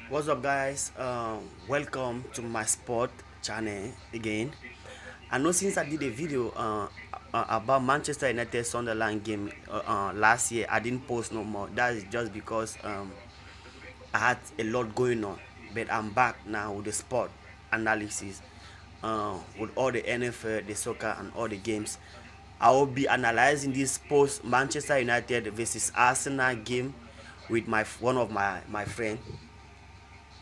What's up, guys? Welcome to my sport channel again. I know since I did a video about Manchester United Sunderland game last year, I didn't post no more. That is just because I had a lot going on. But I'm back now with the sport analysis, with all the NFL, the soccer, and all the games. I will be analyzing this post Manchester United versus Arsenal game with one of my friend.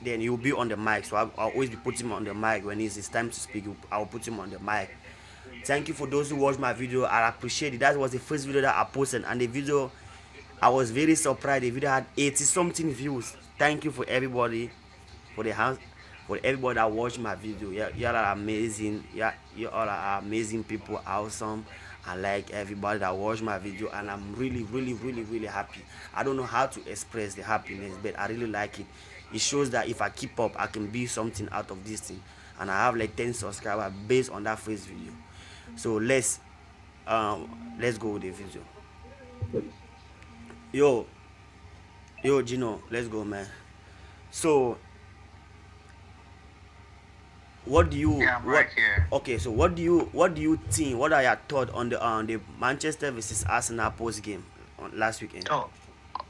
Then he'll be on the mic. So I'll always be putting him on the mic when it's his time to speak. I'll put him on the mic. Thank you for those who watched my video. I appreciate it. That was the first video that I posted, and the video I was very surprised. The video had 80 something views. Thank you for everybody, for the hands, for everybody that watched my video. Yeah, you all are amazing. Yeah, you all are amazing people. Awesome. I like everybody that watched my video, and I'm really happy. I don't know how to express the happiness, but I really like it. It shows that if I keep up, I can be something out of this thing, and I have like 10 subscribers based on that first video. So let's go with the video. Yo, yo, Gino, let's go, man. So what do you Yeah, I'm what right here. okay, so what do you think, what are your thoughts on the Manchester versus Arsenal post game on last weekend? Oh,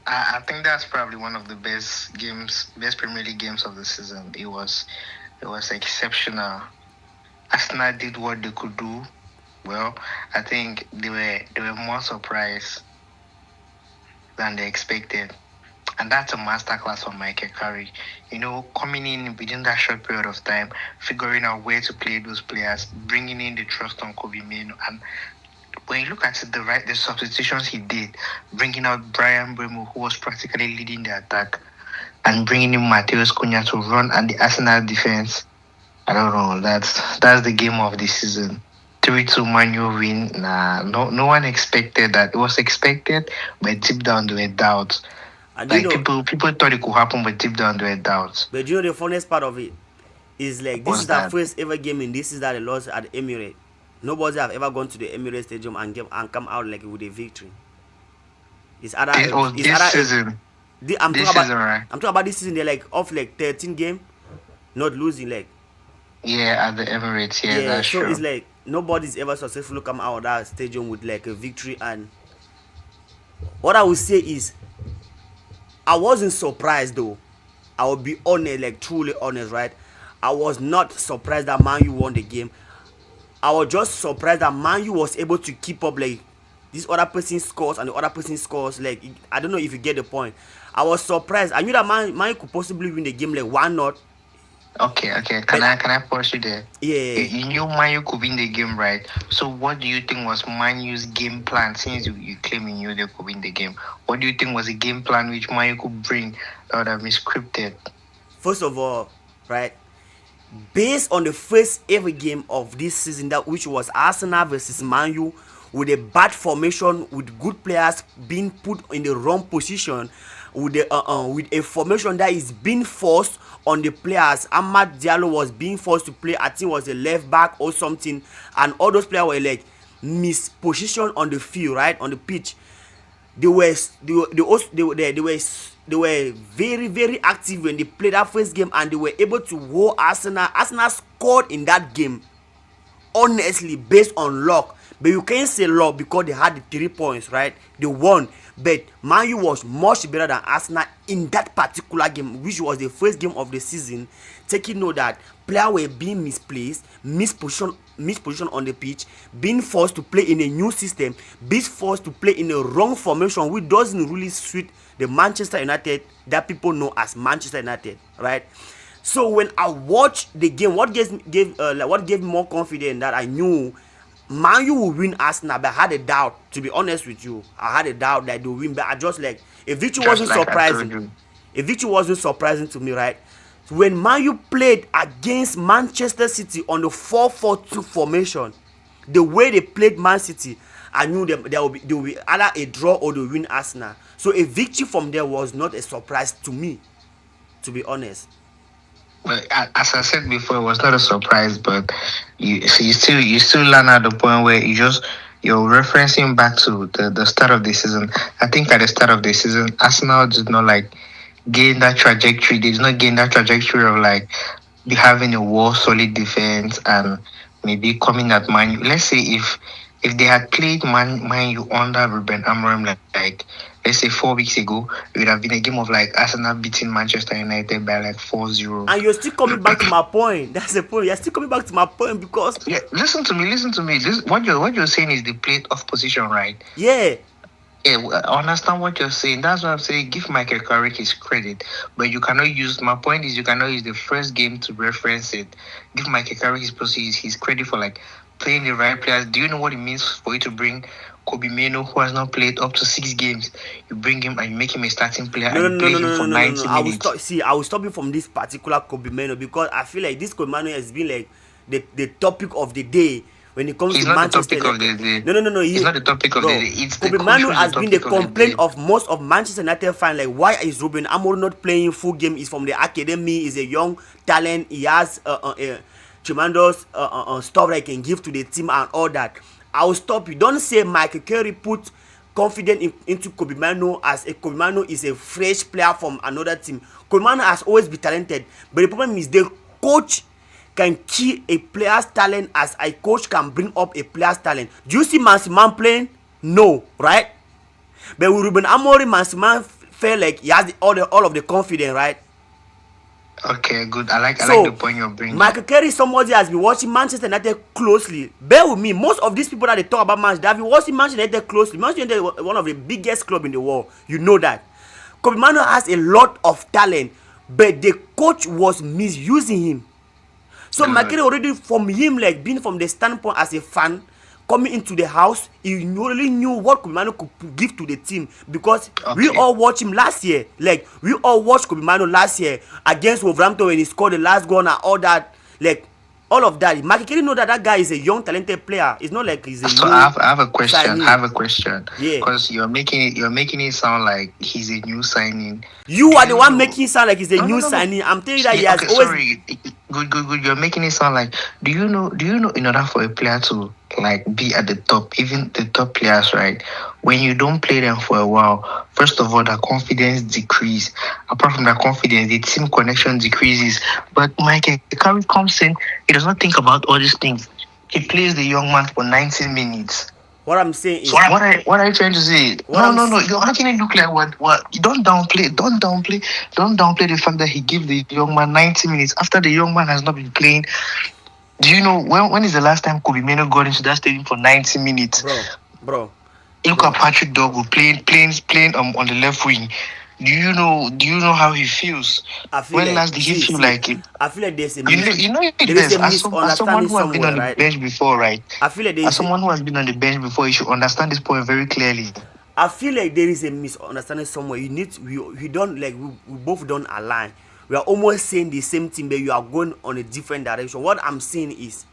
I think that's probably one of the best games, best Premier League games of the season. It was exceptional. Arsenal did what they could do. Well, I think they were more surprised than they expected. And that's a masterclass from Michael Carey. Coming in within that short period of time, figuring out where to play those players, bringing in the trust on Kobe Mino, and when you look at it, the substitutions he did, bringing out Brian Bremo, who was practically leading the attack, and bringing in Mateus Cunha to run at the Arsenal defense. I don't know. That's the game of the season. 3-2 Manu win. Nah, no one expected that. It was expected, but deep down there were doubts. And Like people thought it could happen, but deep down there were doubts. the funniest part of it is like this What's is our that? first ever game in this is that they lost at the Emirates. Nobody have ever gone to the Emirates Stadium and come out like with a victory. It's This either season. I'm talking This about season, right? this season. They're like off like 13 game, not losing like. Yeah, at the Emirates. Yeah, Yeah, that's so it's true. like nobody's ever successfully come out of that stadium with like a victory. And what I would say is, I wasn't surprised though. I will be honest, like truly honest, right? I was not surprised that Man U won the game. I was just surprised that Man U was able to keep up like this other person scores and the other person scores. Like I don't know if you get the point. I was surprised. I knew that Man U could possibly win the game like one not, Okay. Can but I can I pause you there? yeah, You knew Manu could win the game, right? So what do you think was Manu's game plan? Since you claim you knew they could win the game, what do you think was the game plan which Manu could bring that would have been scripted? first of all, right, based on the first ever game of this season, that which was Arsenal versus Man U, with a bad formation, with good players being put in the wrong position, with a formation that is being forced on the players. Amad Diallo was being forced to play, I think was a left back or something, and all those players were like mispositioned on the field, right, on the pitch. They were very active when they played that first game, and they were able to hold Arsenal. Arsenal scored in that game, honestly, based on luck. But you can't say luck because they had the 3 points, right? They won. But Man U was much better than Arsenal in that particular game, which was the first game of the season. Taking note that players were being misplaced, misposition on the pitch, being forced to play in a new system, being forced to play in a wrong formation, which doesn't really suit the Manchester United that people know as Manchester United, right? So when I watched the game, what gave me more confidence that I knew Man U will win Arsenal, but I had a doubt. To be honest with you, I had a doubt that they will win. But I just like a victory Just wasn't like I told surprising. you. A victory wasn't surprising to me, right? When Man U played against Manchester City on the 4-4-2 formation, the way they played Man City, I knew they will be either a draw or they will win Arsenal. So a victory from there was not a surprise to me, to be honest. Well, as I said before, it was not a surprise, but you still learn at the point where you're referencing back to the start of the season. I think at the start of the season, Arsenal did not like gain that trajectory. They did not gain that trajectory of like be having a wall solid defense and maybe coming at Man U. Let's say if they had played Man U under Ruben Amorim like let's say 4 weeks ago, it would have been a game of like Arsenal beating Manchester United by like 4-0. And you're still coming back to my point. That's the point. You're still coming back to my point because Yeah, listen to me, listen to me. This what you're saying is the plate of position, right? yeah, Yeah, I understand what you're saying. That's what I'm saying. Give Michael Carrick his credit, but you cannot use. My point is, you cannot use the first game to reference it. Give Michael Carrick his credit for like playing the right players. Do you know what it means for you to bring Kobe Meno, who has not played up to 6 games? You bring him and you make him a starting player no, and no, you no, play no, him no, for no, no, no, no. 90 I will minutes. stop. See, I will stop you from this particular Kobe Mano because I feel like this Kobe Mano has been like the topic of the day when it comes He's to not the Manchester topic of United. the day. No, no, no, no. It's not the topic of the Bro, day. It's the Kobe coach Mano who's the has been the topic of the complaint day. of most of Manchester United fans. Like, why is Ruben Amorim not playing full game? He's from the academy. He's a young talent. He has tremendous stuff that he can give to the team and all that. I will stop you. Don't say Michael Carey put confident into Kobe Mano as a Kobe Mano is a fresh player from another team. Kobe Mano has always been talented, but the problem is the coach can kill a player's talent as a coach can bring up a player's talent. Do you see Mansiman playing? No, right? But with Ruben Amorim, Mansiman felt like he has all of the confidence, right? Okay, good. I like the So point you're bringing. Michael Carey, somebody has been watching Manchester United closely. Bear with me. Most of these people that they talk about Manchester, they have been watching Manchester United closely. Manchester United is one of the biggest club in the world. You know that. Kobe Mano has a lot of talent, but the coach was misusing him. So Michael Good. Carey already from him, like being from the standpoint as a fan, coming into the house, he already knew what Kobe Mano could give to the team because we Okay. all watched him last year. Like we all watched Kobe Mano last year against Wolverhampton when he scored the last goal and all that. Like all of that. Michael Carey know that that guy is a young talented player. It's not like he's a So new I have a question. I signee. have a question. Yeah. Because you're making it sound like he's a new signing. You Do are the you one know? making it sound like he's a No, no, new no, no. signee. I'm telling you that he Yeah, has okay, always. sorry. Good. You're making it sound like. Do you know? In order for a player to like be at the top, even the top players, right? When you don't play them for a while, first of all, the confidence decrease. Apart from that confidence, the team connection decreases. But Michael Carey comes in, he does not think about all these things. He plays the young man for 90 minutes. What I'm saying So is what are you trying to say? what No, I'm no, no. You're making it look like what you don't downplay the fact that he gave the young man 90 minutes after the young man has not been playing. Do you know when is the last time Kobe Mino got into that stadium for 90 minutes? bro. Look at Patrick Dogu playing on the left wing. Do you know how he feels? I feel When like last did he feel see, like it? I feel like there's a You know it there is is a as someone misunderstanding who has been somewhere, on the right? bench before, right? I feel like there As is a, someone who has been on the bench before, you should understand this point very clearly. I feel like there is a misunderstanding somewhere. You need to, we don't like we both don't align. We are almost saying the same thing, but you are going on a different direction. What I'm saying is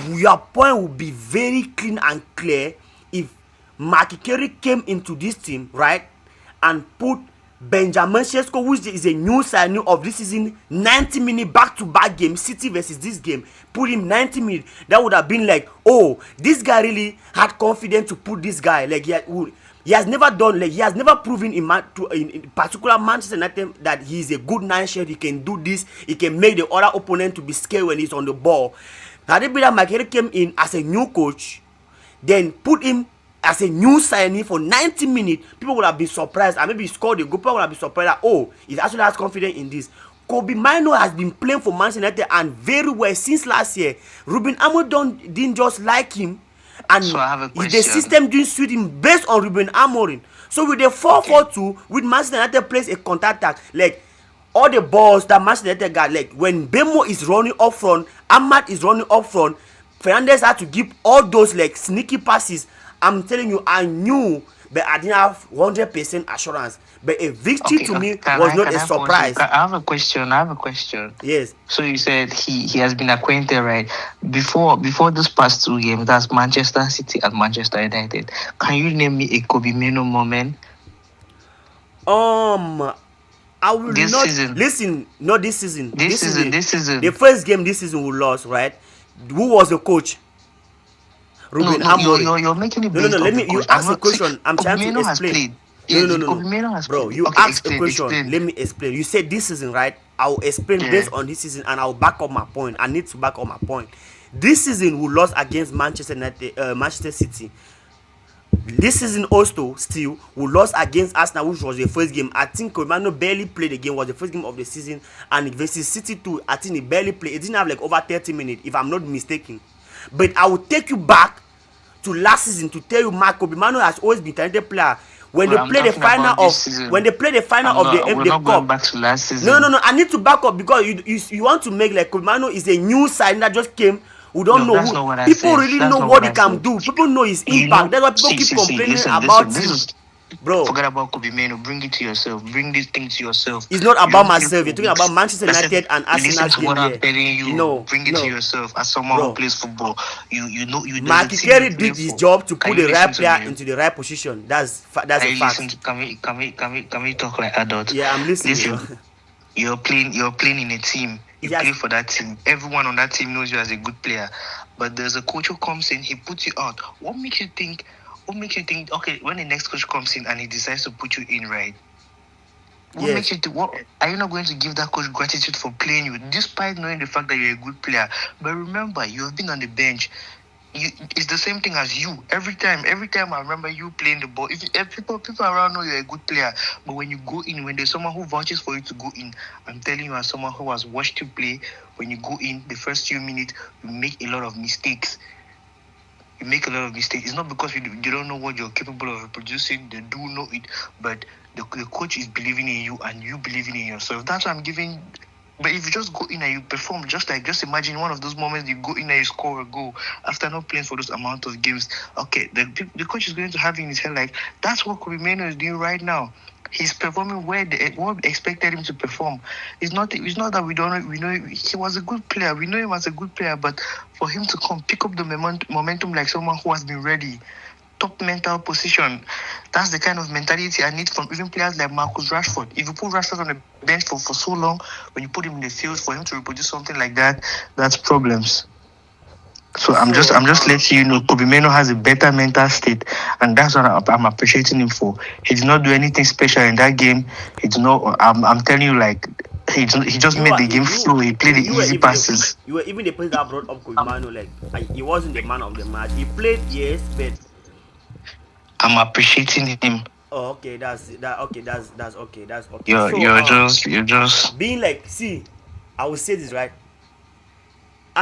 your point will be very clean and clear if Mark Carey came into this team, right, and put Benjamin Sesko, which is a new signing of this season, 90 minute back-to-back game, City versus this game, put him 90 minutes. That would have been like, oh, this guy really had confidence to put this guy. Like he has never done, like he has never proven in particular Manchester United that he is a good nine shot. He can do this. He can make the other opponent to be scared when he's on the ball. Had it been that Michael came in as a new coach, then put him as a new signee for 90 minutes, people would have been surprised and maybe he scored a goal. People would have been surprised that, oh, he actually has confidence in this. Kobe Mino has been playing for Manchester United and very well since last year. Ruben Amorim didn't just like him, So and I have a the question. system didn't suit him based on Ruben Amorim. So with the 4-4-2, with Manchester United plays a counter attack, like all the balls that Manchester United got, like when Bemo is running up front, Ahmad is running up front, Fernandez had to give all those like sneaky passes. I'm telling you, I knew, but I didn't have 100% assurance. But a victory Okay, to me can was I not can a I pause you? surprise. I have a question. I have a question. Yes. So you said he has been acquainted, right? Before this past 2 games, that's Manchester City and Manchester United. Can you name me a Kobe Mino moment I will this not season? listen. Not this season. This season, this The season. first game this season we lost, right? Who was the coach? No, Ruben no, you're Amorim. you're, you're making it No, no, no. based Let off the me. You coach. I'm ask a not see question. I'm Kobe trying to Mino has explain. played. No, Yeah, no, no, no, Kobe no. Mino has Bro, played. you Okay, asked a explain, question. explain. Let me explain. You said this season, right? I'll explain Yeah. based on this season and I'll back up my point. I need to back up my point. This season we lost against Manchester United, Manchester City. This season also still we lost against Arsenal, which was the first game. I think Romano barely played the game, was the first game of the season, and versus City too. I think he barely played. He didn't have like over 30 minutes, if I'm not mistaken. But I will take you back to last season to tell you Marco Romano has always been talented player. When Well, they I'm play the talking final about this of season. of the We're the not going cup. back to last No, no, season. no. I need to back up because you want to make like Kumano is a new sign that just came. We don't No, know that's who. not what I People said. really That's know not what what he I can said. do. People know his You impact. know, That's why people keep see, complaining listen, about this him, is bro. forget about Kobe Mano. Bring it to yourself. Bring this thing to yourself. It's not You about don't play myself. You're for talking about weeks. Manchester United and Listen Arsenal's to game what I'm here. telling you. No, Bring it to no, yourself as someone who bro. plays football. You know you there's a Mark team you Kerry play did his for. job to Can put you the listen right to player me? into the right position. That's Can a you listen fact. to can we talk like adults? Yeah, I'm listening, bro. Listen, you're playing in a team. You Yes, play for that team. Everyone on that team knows you as a good player. But there's a coach who comes in, he puts you out. What makes you think, okay, when the next coach comes in and he decides to put you in, right? What yes. makes you think, what are you not going to give that coach gratitude for playing you, despite knowing the fact that you're a good player? But remember, you have been on the bench. It's the same thing as you. Every time I remember you playing the ball. If people around know you're a good player, but when you go in, when there's someone who vouches for you to go in, I'm telling you, as someone who has watched you play, when you go in the first few minutes, you make a lot of mistakes. You make a lot of mistakes. It's not because you don't know what you're capable of reproducing. They do know it, but the coach is believing in you and you believing in yourself. That's why I'm giving. But if you just go in and you perform, just imagine one of those moments you go in and you score a goal after not playing for those amount of games. Okay, the coach is going to have in his head like that's what Kobe Mano is doing right now. He's performing where what we expected him to perform. It's not that we know he was a good player. We know him as a good player, but for him to come pick up the momentum like someone who has been ready, top mental position. That's the kind of mentality I need from even players like Marcus Rashford. If you put Rashford on the bench for so long, when you put him in the field for him to reproduce something like that, that's problems. So So I'm just letting you know, Kobe Mano has a better mental state, and that's what I'm appreciating him for. He did not do anything special in that game. He did not. I'm telling you, like he just you made are the game flow. He played the you were easy even passes. you were even the person that brought up Koimano. Like he wasn't the man of the match. He played, yes, but I'm appreciating him. oh, okay, that's okay. So You're just being like, see, I will say this right.